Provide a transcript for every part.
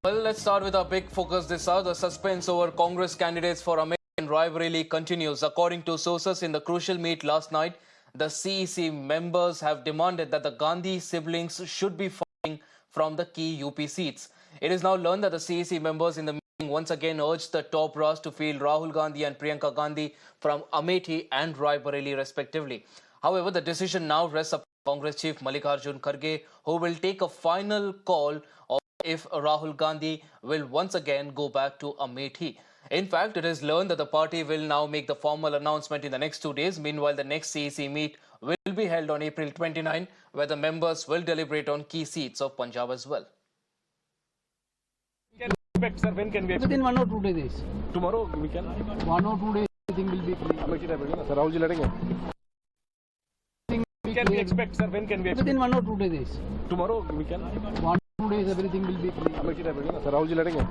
Well, let's start with our big focus this hour. The suspense over Congress candidates for American rivalry continues. According to sources in the crucial meet last night, the CEC members have demanded that the Gandhi siblings should be fighting from the key UP seats. It is now learned that the CEC members in the meeting once again urged the top brass to field Rahul Gandhi and Priyanka Gandhi from Amethi and Raebareli respectively. However, the decision now rests upon Congress chief Mallikarjun Kharge, who will take a final call if Rahul Gandhi will once again go back to Amethi. In fact, it is learned that the party will now make the formal announcement in the next 2 days. Meanwhile, the next CEC meet will be held on April 29, where the members will deliberate on key seats of Punjab as well. Expect, sir, when can we expect? Within 1 or 2 days. Tomorrow we can. 1 or 2 days, everything will be clear. Amethi रहेगा sir Rahul ji लड़ेंगे. When can we expect, sir? When can we expect? Within 1 or 2 days. Tomorrow we can. 1 or 2 days, everything will be clear. Amethi रहेगा sir Rahul ji लड़ेंगे.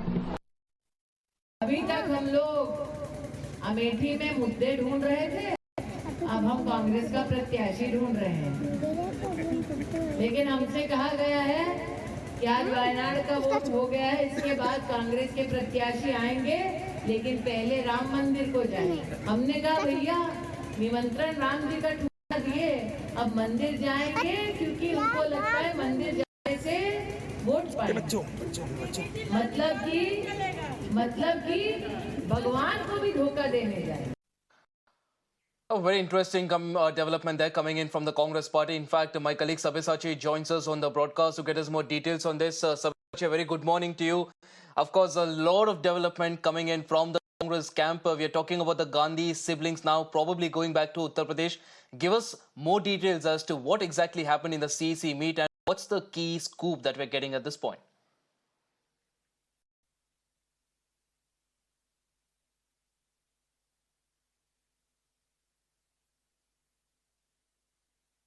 अभी तक हम लोग अमेठी में मुद्दे ढूंढ रहे थे, अब हम कांग्रेस का प्रत्याशी ढूंढ रहे हैं. लेकिन हमसे कहा गया है कि आज वायनाड का वोट हो गया है, इसके बाद कांग्रेस के प्रत्याशी आएंगे, लेकिन पहले राम मंदिर को जाएंगे. हमने कहा भैया निमंत्रण राम जी का ठुकरा दिए, अब मंदिर जाएंगे क्योंकि उनको लगता है मंदिर जाने से वोट पाएंगे. मतलब कि भगवान को भी धोखा देने जाए. A very interesting development there coming in from the Congress party. In fact, my colleague Sabyasachi joins us on the broadcast to get us more details on this. Sabyasachi, a very good morning to you. Of course, a lot of development coming in from the Congress camp. We are talking about the Gandhi siblings now probably going back to Uttar Pradesh. Give us more details as to what exactly happened in the CEC meet and what's the key scoop that we're getting at this point.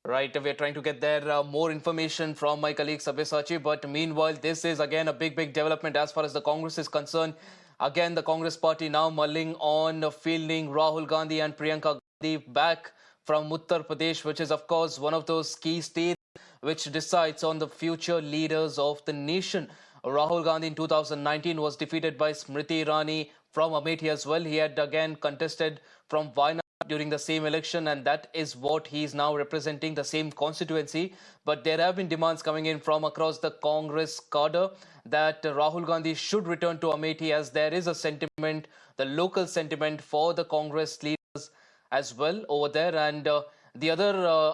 Right, we're trying to get there more information from my colleague Sabyasachi, but meanwhile, this is again a big development as far as the Congress is concerned. Again, the Congress party now mulling on fielding Rahul Gandhi and Priyanka Gandhi back from Uttar Pradesh, which is of course one of those key states which decides on the future leaders of the nation. Rahul Gandhi in 2019 was defeated by Smriti Irani from Amethi as well. He had again contested from Wayanad during the same election, and that is what he is now representing, the same constituency. But there have been demands coming in from across the Congress cadre that Rahul Gandhi should return to Amethi, as there is a sentiment, the local sentiment for the Congress leaders as well over there. And the other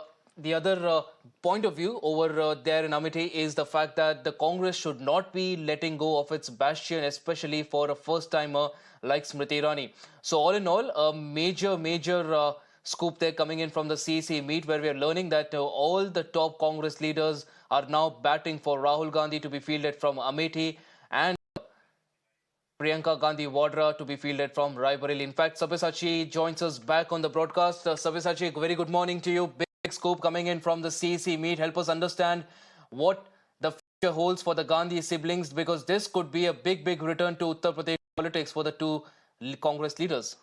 point of view over there in Amethi is the fact that the Congress should not be letting go of its bastion, especially for a first-timer like Smriti Irani. So all in all, a major scoop there coming in from the CEC meet, where we are learning that all the top Congress leaders are now batting for Rahul Gandhi to be fielded from Amethi and Priyanka Gandhi Vadra to be fielded from Raebareli. In fact, Sabyasachi joins us back on the broadcast. Sabyasachi, very good morning to you. Big scoop coming in from the CEC meet. Help us understand what the future holds for the Gandhi siblings, because this could be a big return to Uttar Pradesh politics for the two Congress leaders.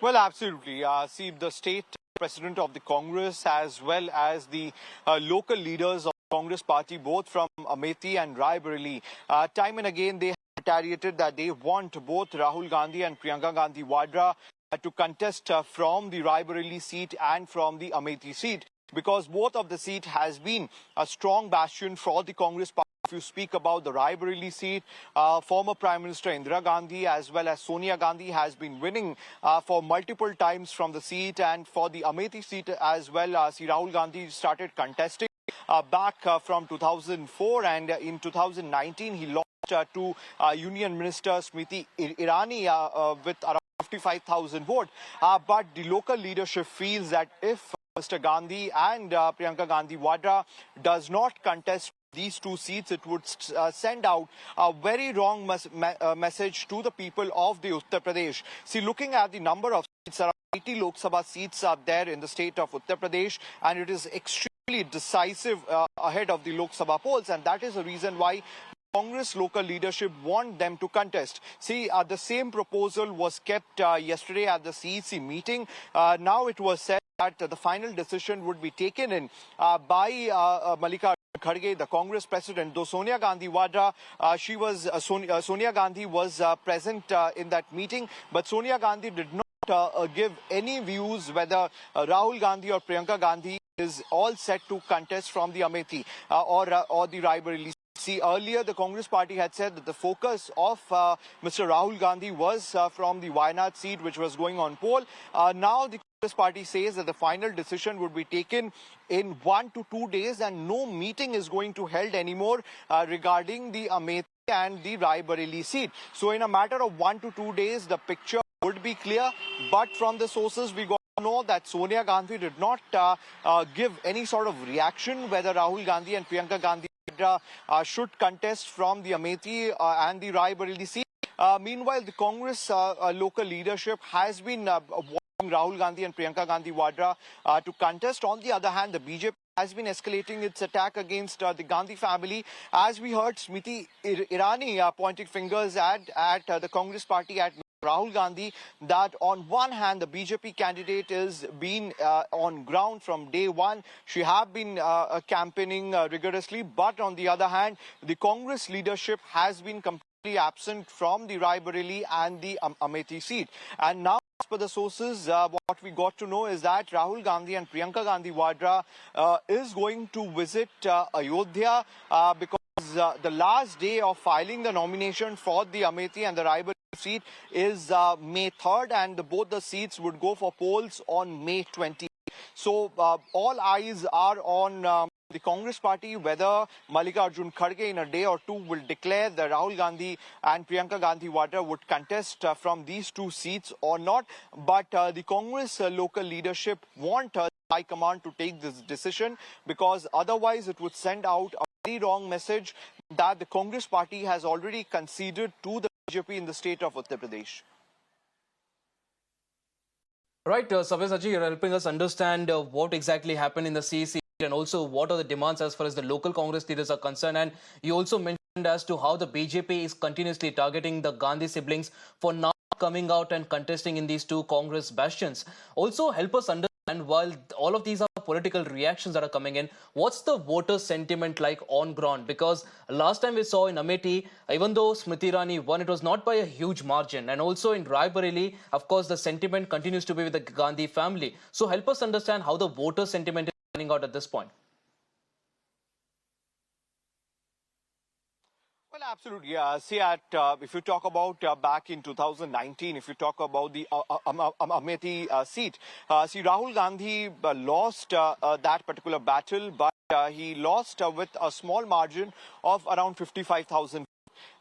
Well, absolutely. See, the state president of the Congress as well as the local leaders of the Congress party, both from Amethi and Raebareli, time and again they have retaliated that they want both Rahul Gandhi and Priyanka Gandhi Vadra to contest from the Raebareli seat and from the Amethi seat, because both of the seat has been a strong bastion for the Congress party. If you speak about the Raebareli seat, former Prime Minister Indira Gandhi as well as Sonia Gandhi has been winning for multiple times from the seat, and for the Amethi seat as well, Rahul Gandhi started contesting back from 2004, and in 2019 he lost to Union Minister Smriti Irani with around 55,000 votes. But the local leadership feels that if Mr. Gandhi and Priyanka Gandhi Vadra does not contest these two seats, it would send out a very wrong message to the people of the Uttar Pradesh. See, looking at the number of seats, around 80 Lok Sabha seats are there in the state of Uttar Pradesh, and it is extremely decisive ahead of the Lok Sabha polls, and that is the reason why Congress local leadership want them to contest. See, the same proposal was kept yesterday at the CEC meeting. Now it was said that the final decision would be taken in by Mallikarjun Kharge, the Congress president, though Sonia Gandhi Vadra, Sonia Gandhi was present in that meeting, but Sonia Gandhi did not give any views whether Rahul Gandhi or Priyanka Gandhi is all set to contest from the Amethi or the Raebareli. See, earlier the Congress party had said that the focus of Mr. Rahul Gandhi was from the Wayanad seat, which was going on poll. Now the Congress party says that the final decision would be taken in 1 to 2 days, and no meeting is going to held anymore regarding the Amethi and the Raebareli seat. So in a matter of 1 to 2 days, the picture would be clear. But from the sources we got to know that Sonia Gandhi did not give any sort of reaction whether Rahul Gandhi and Priyanka Gandhi should contest from the Amethi and the Raebareli seat. Meanwhile, the Congress local leadership has been wanting Rahul Gandhi and Priyanka Gandhi Vadra to contest. On the other hand, the BJP has been escalating its attack against the Gandhi family. As we heard Smriti Irani pointing fingers at the Congress party, at Rahul Gandhi, that on one hand the BJP candidate is being on ground from day one. She have been campaigning rigorously, but on the other hand the Congress leadership has been completely absent from the Raebareli and the Amethi seat. And now, as per the sources, what we got to know is that Rahul Gandhi and Priyanka Gandhi Vadra is going to visit Ayodhya because the last day of filing the nomination for the Amethi and the Raebareli seat is May 3rd, and both the seats would go for polls on May 20th. So all eyes are on the Congress party, whether Mallikarjun Kharge in a day or two will declare that Rahul Gandhi and Priyanka Gandhi Vadra would contest from these two seats or not. But the Congress local leadership want High Command to take this decision, because otherwise it would send out a very wrong message that the Congress party has already conceded to the BJP in the state of Uttar Pradesh. Right, Sabyasachi, you're helping us understand what exactly happened in the CEC and also what are the demands as far as the local Congress leaders are concerned. And you also mentioned as to how the BJP is continuously targeting the Gandhi siblings for now coming out and contesting in these two Congress bastions. Also help us understand, while all of these are political reactions that are coming in, what's the voter sentiment like on ground? Because last time we saw in Amethi, even though Smriti Irani won, it was not by a huge margin. And also in Raebareli, of course, the sentiment continues to be with the Gandhi family. So help us understand how the voter sentiment is panning out at this point. Well, absolutely. See, if you talk about back in 2019, if you talk about the Amethi seat, see, Rahul Gandhi lost that particular battle, but he lost with a small margin of around 55,000.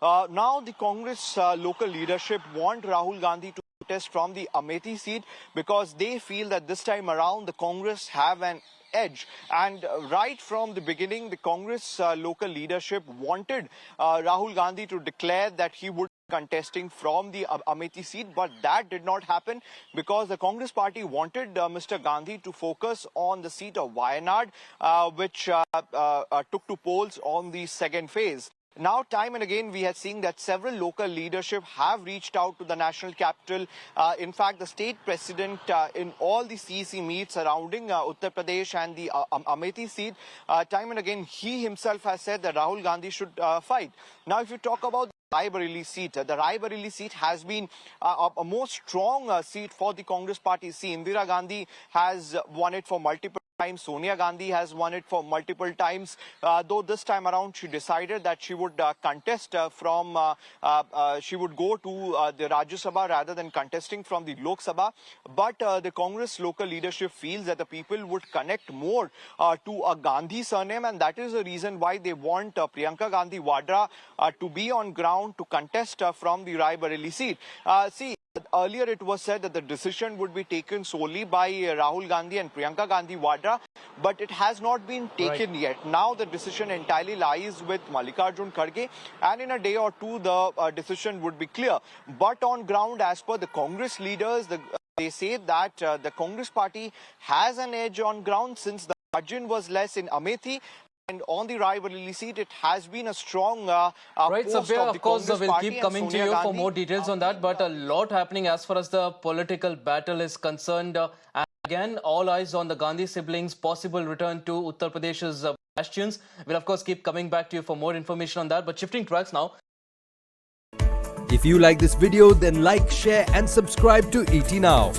Now the Congress local leadership want Rahul Gandhi to contest from the Amethi seat because they feel that this time around the Congress have an edge. And right from the beginning, the Congress local leadership wanted Rahul Gandhi to declare that he would be contesting from the Amethi seat, but that did not happen because the Congress party wanted Mr. Gandhi to focus on the seat of Wayanad, which took to polls on the second phase. Now, time and again, we have seen that several local leadership have reached out to the national capital. In fact, the state president in all the CEC meets surrounding Uttar Pradesh and the Amethi seat, time and again, he himself has said that Rahul Gandhi should fight. Now, if you talk about the Raebareli seat has been a more strong seat for the Congress party. See, Indira Gandhi has won it for multiple times. Sonia Gandhi has won it for multiple times. Though this time around she decided that she would contest she would go to the Rajya Sabha rather than contesting from the Lok Sabha. But the Congress local leadership feels that the people would connect more to a Gandhi surname, and that is the reason why they want Priyanka Gandhi Vadra to be on ground to contest from the Raebareli seat. See, earlier it was said that the decision would be taken solely by Rahul Gandhi and Priyanka Gandhi Vadra, but it has not been taken yet. Now the decision entirely lies with Mallikarjun Kharge, and in a day or two the decision would be clear. But on ground, as per the Congress leaders, they say that the Congress party has an edge on ground since the margin was less in Amethi. And on the Raebareli seat, it has been a strong right, post Sabya, of the of course, Congress we'll party, keep coming and to Sonia you for Gandhi more details on that. But a lot happening as far as the political battle is concerned. Again, all eyes on the Gandhi siblings' possible return to Uttar Pradesh's bastions. We'll of course keep coming back to you for more information on that. But shifting tracks now. If you like this video, then like, share and subscribe to ET Now.